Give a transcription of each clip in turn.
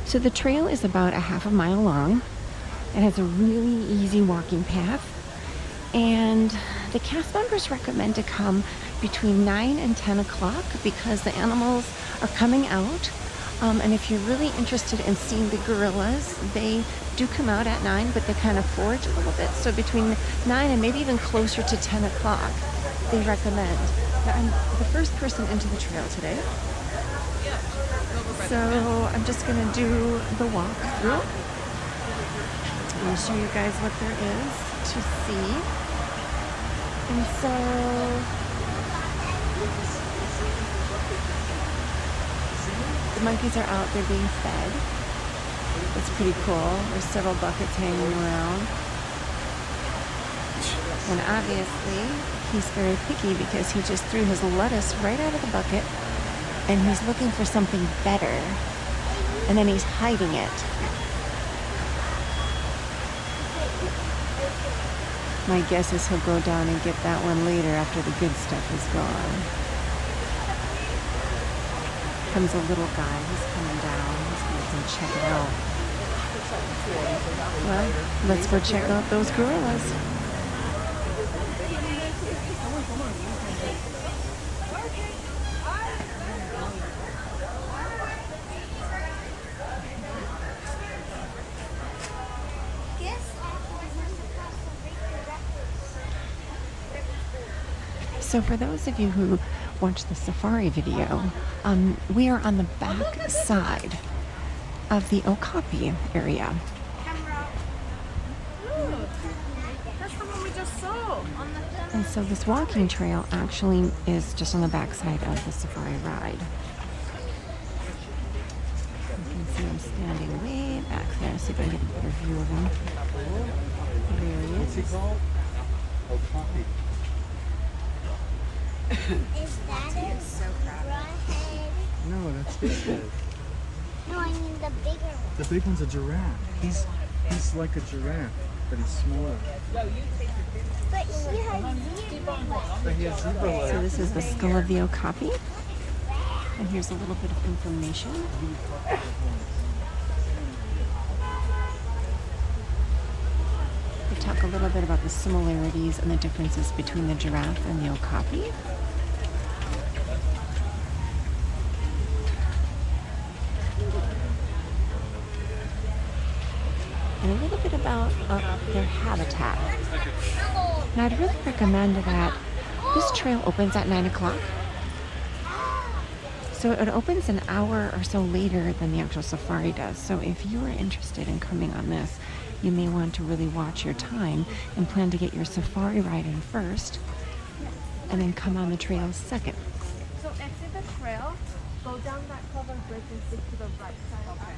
So the trail is about a half a mile long. It has a really easy walking path. And the cast members recommend to come between 9 and 10 o'clock because the animals are coming out. And if you're really interested in seeing the gorillas, they do come out at 9, but they kind of forage a little bit. So between 9 and maybe even closer to 10 o'clock, they recommend. Now, I'm the first person into the trail today. So I'm just going to do the walk through. I'm going to show you guys what there is to see. And so the monkeys are out, they're being fed. It's pretty cool. There's several buckets hanging around. And obviously, he's very picky because he just threw his lettuce right out of the bucket and he's looking for something better. And then he's hiding it. My guess is he'll go down and get that one later after the good stuff is gone. Comes a little guy, he's coming down. He's going to come check it out. Well, let's go check out those gorillas. So for those of you who watched the safari video, we are on the back side of the Okapi area. That's the one we just saw. And so this walking trail actually is just on the back side of the safari ride. You can see him standing way back there. See if I can get a better view of him. There he is. Is that it? So No, that's this head. No, I mean the bigger one. The big one's a giraffe. He's like a giraffe, but he's smaller. But he has zebra legs. But he has zebra legs. So this is the skull of the Okapi. And here's a little bit of information. We talk a little bit about the similarities and the differences between the giraffe and the Okapi. And a little bit about their habitat. Now I'd really recommend that this trail opens at 9 o'clock. So it opens an hour or so later than the actual safari does. So if you are interested in coming on this, you may want to really watch your time and plan to get your safari ride in first and then come on the trail second. So exit the trail, go down that covered bridge and stick to the right side of it.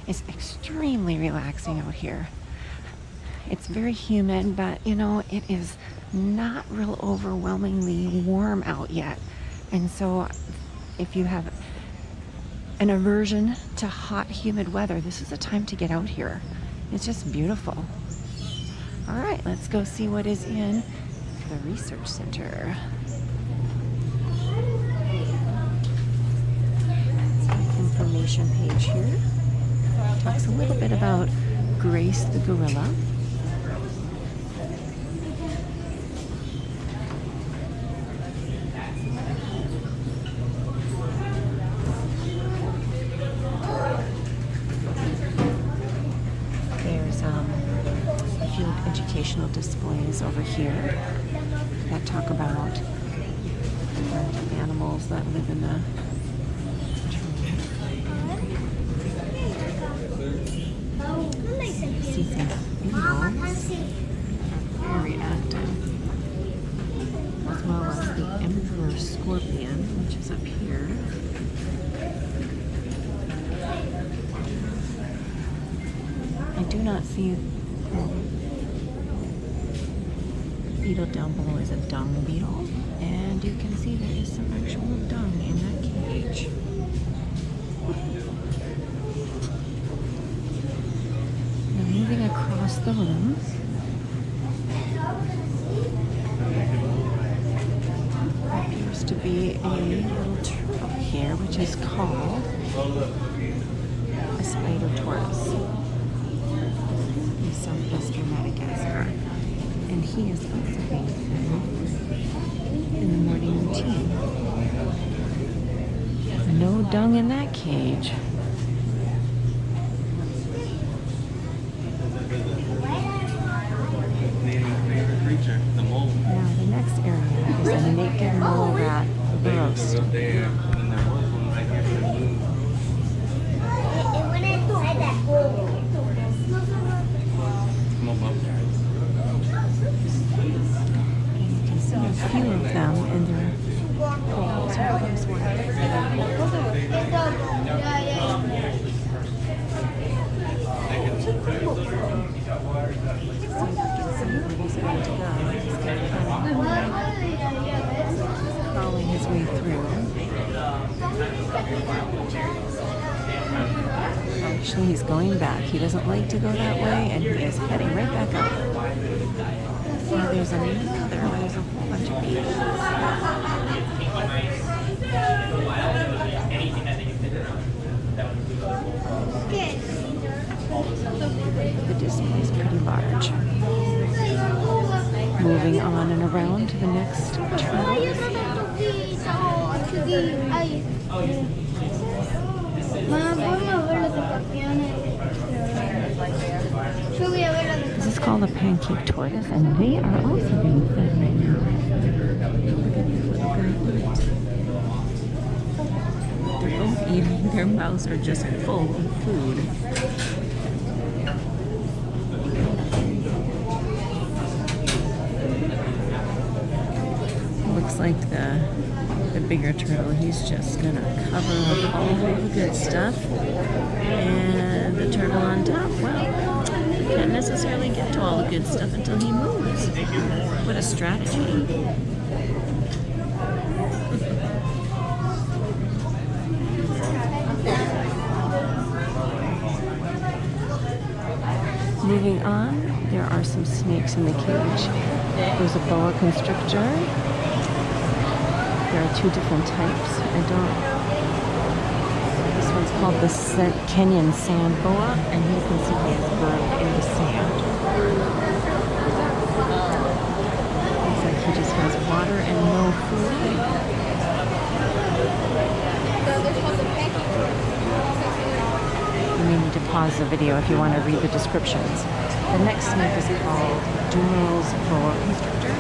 It's extremely relaxing out here. It's very humid, but you know, it is not real overwhelmingly warm out yet. And so if you have an aversion to hot, humid weather, this is a time to get out here. It's just beautiful. All right, let's go see what is in the research center. Information page here. Talks a little bit about Grace the gorilla. There's a few educational displays over here that talk about different animals that live in the see some beetles very active, as well as the emperor scorpion, which is up here. I do not see beetle down below is a dung beetle, and you can see there is some actual dung in that cage. Moving across the room, appears to be a little trail here, which is called a spider tortoise in southwestern Madagascar. And he is also being fed in the morning routine. No dung in that cage. Favorite creature, the mole. Now the next area is a naked mole rat roast. There, and there was one right here for the moon. It went inside that hole. Come on, Bob. You can see a few of them in their holes. Here comes one. Crawling his way through. Actually, he's going back. He doesn't like to go that way, and he is heading right back up. Now there's another where there's a whole bunch of babies. The display is pretty large. Moving on and around to the next trail. This is called a pancake tortoise, and they are also being fed right now. Look at this little guy. They're both eating. Their mouths are just full of food. Looks like the bigger turtle, he's just gonna cover up all the good stuff. And the turtle on top, well, can't necessarily get to all the good stuff until he moves. What a strategy. Moving on, there are some snakes in the cage. There's a boa constrictor. There are two different types. This one's called the Kenyan sand boa, and you can see he is burrowed in the sand. Looks like he just has water and no food. You may need to pause the video if you want to read the descriptions. The next snake is called Dumeril's boa constrictor.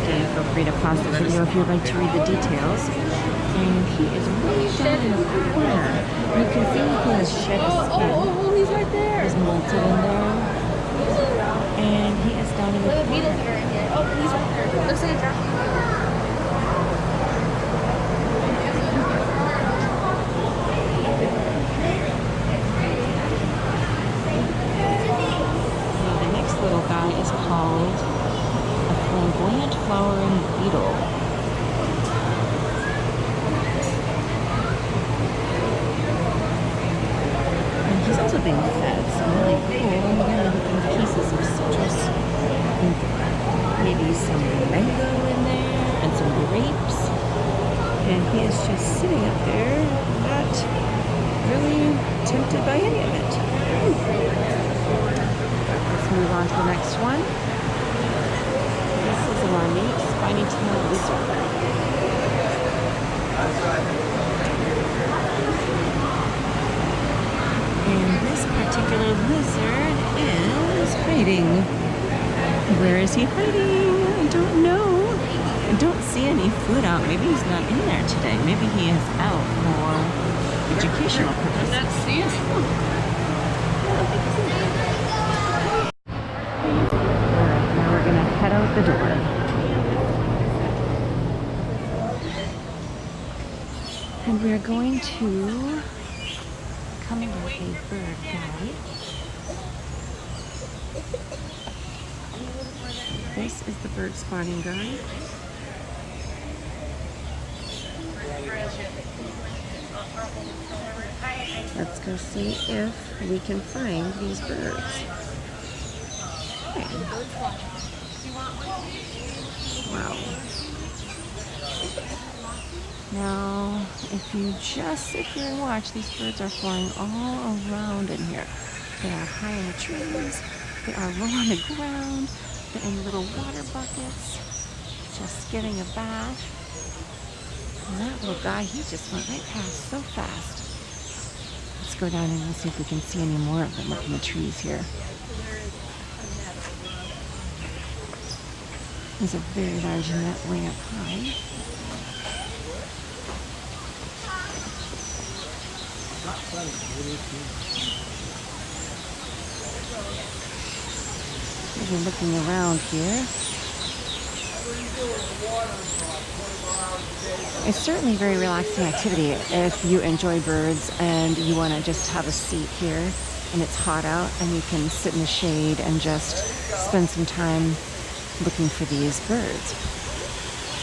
Again, feel free to pause the video if you'd like to read the details. And he is way down in the corner. You can see he has shed his skin. Oh, he's right there. He's molted in there. And he is down in the corner. Beetles that are in here. Oh, he's right there. Looks like a dragon. Little guy is called a flamboyant flowering beetle. And he's also being fed some really cool looking pieces of citrus. And maybe some mango in there and some grapes. And he is just sitting up there, not really tempted by any of it. Move on to the next one. This is a ornate spiny-tailed lizard. And this particular lizard is hiding. Where is he hiding? I don't know. I don't see any food out. Maybe he's not in there today. Maybe he is out for educational purposes. Let's see it. Now we're gonna head out the door. And we're going to come with a bird guide. This is the bird spotting guide. Let's go see if we can find these birds. Okay. Wow. Now, if you just sit here and watch, these birds are flying all around in here. They are high in the trees, they are low on the ground, they're in little water buckets, just getting a bath. And that little guy, he just went right past so fast. Let's go down and we'll see if we can see any more of them up in the trees here. There's a very large net way up high. We're looking around here. It's certainly a very relaxing activity if you enjoy birds and you want to just have a seat here and it's hot out and you can sit in the shade and just spend some time looking for these birds.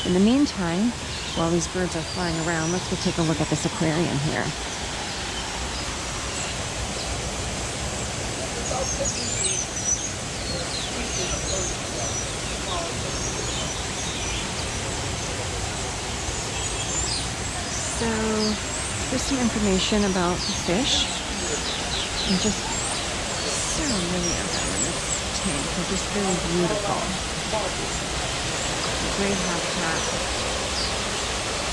In the meantime, while these birds are flying around, let's go take a look at this aquarium here. So there's some information about the fish and just so many of them in this tank. They're just very beautiful. Great habitat.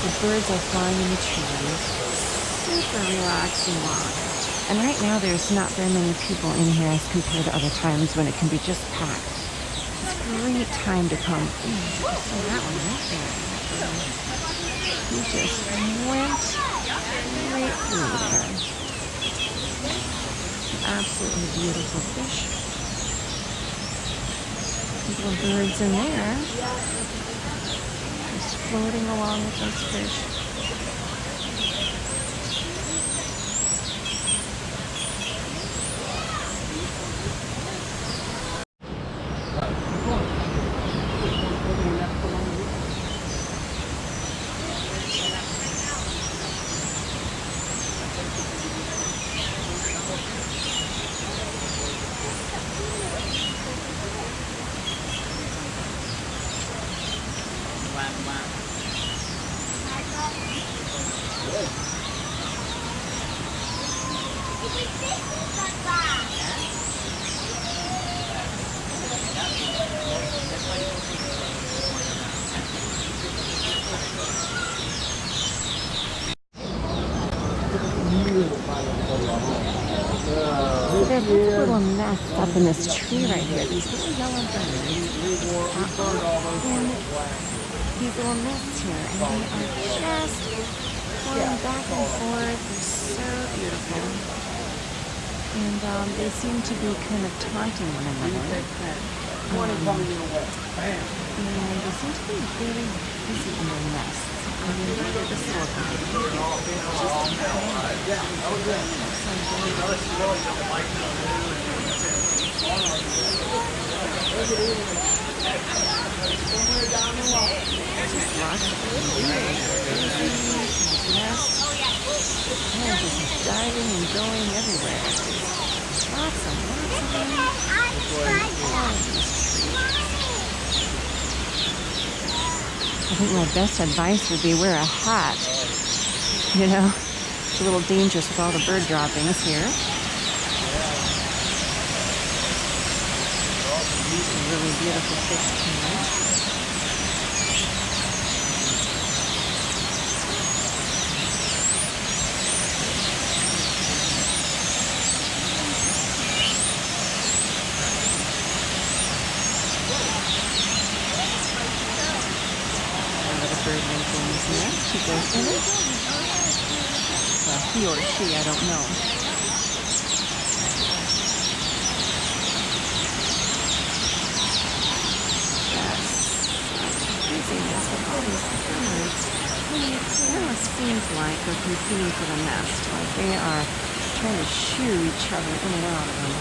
The birds are flying in the trees. Super relaxing walk. And right now there's not very many people in here as compared to other times when it can be just packed. It's a great time to come. Ooh, I saw that one right there. He just went right through there. Absolutely beautiful fish. Little birds in there. Just floating along with those fish. There's little nests up in this tree right here. These little yellow birds are in these little nests here, and they are just flying back and forth. They're so beautiful, and they seem to be kind of taunting one another. And they seem to be very busy in their nests. I mean, look at this little guy. They're just diving and going everywhere. Lots of them. I think my best advice would be wear a hat. You know, it's a little dangerous with all the bird droppings here. Really beautiful fish tonight. Another bird making his nest. He goes in it. Well, he or she, I don't know. It almost seems like they're competing for the nest, like they are trying to shoo each other in and out of them.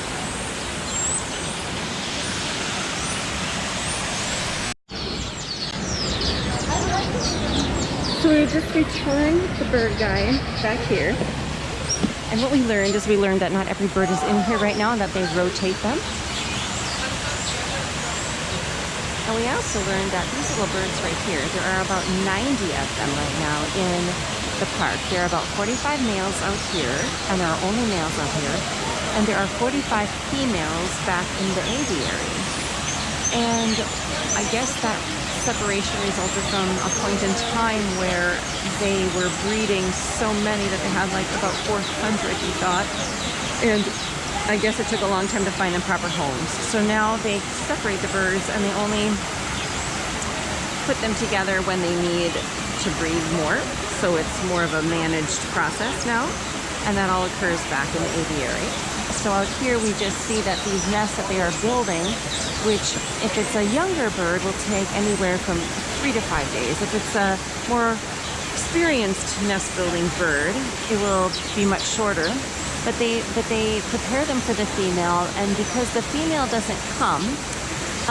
So we just returned the bird guy back here, and what we learned is that not every bird is in here right now and that they rotate them. And we also learned that these little birds right here, there are about 90 of them right now in the park. There are about 45 males out here, and there are only males out here. And there are 45 females back in the aviary. And I guess that separation resulted from a point in time where they were breeding so many that they had like about 400, we thought. And I guess it took a long time to find them proper homes. So now they separate the birds and they only put them together when they need to breed more. So it's more of a managed process now. And that all occurs back in the aviary. So out here we just see that these nests that they are building, which if it's a younger bird will take anywhere from 3 to 5 days. If it's a more experienced nest building bird, it will be much shorter. But they prepare them for the female, and because the female doesn't come,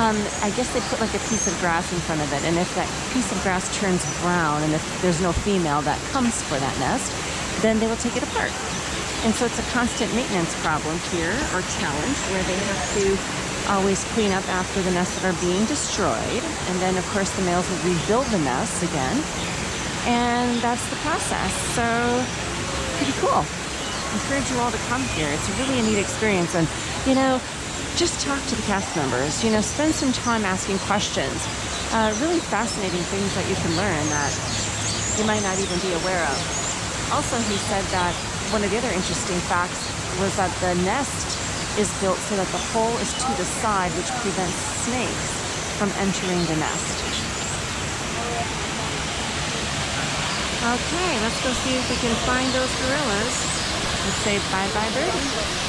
I guess they put like a piece of grass in front of it, and if that piece of grass turns brown and if there's no female that comes for that nest, then they will take it apart. And so it's a constant maintenance problem here, or challenge, where they have to always clean up after the nests that are being destroyed, and then of course the males will rebuild the nests again, and that's the process. So pretty cool. Encourage you all to come here. It's really a neat experience, and just talk to the cast members. Spend some time asking questions. Really fascinating things that you can learn that you might not even be aware of. Also, he said that one of the other interesting facts was that the nest is built so that the hole is to the side, which prevents snakes from entering the nest. Okay, let's go see if we can find those gorillas. Let's say bye-bye birdie.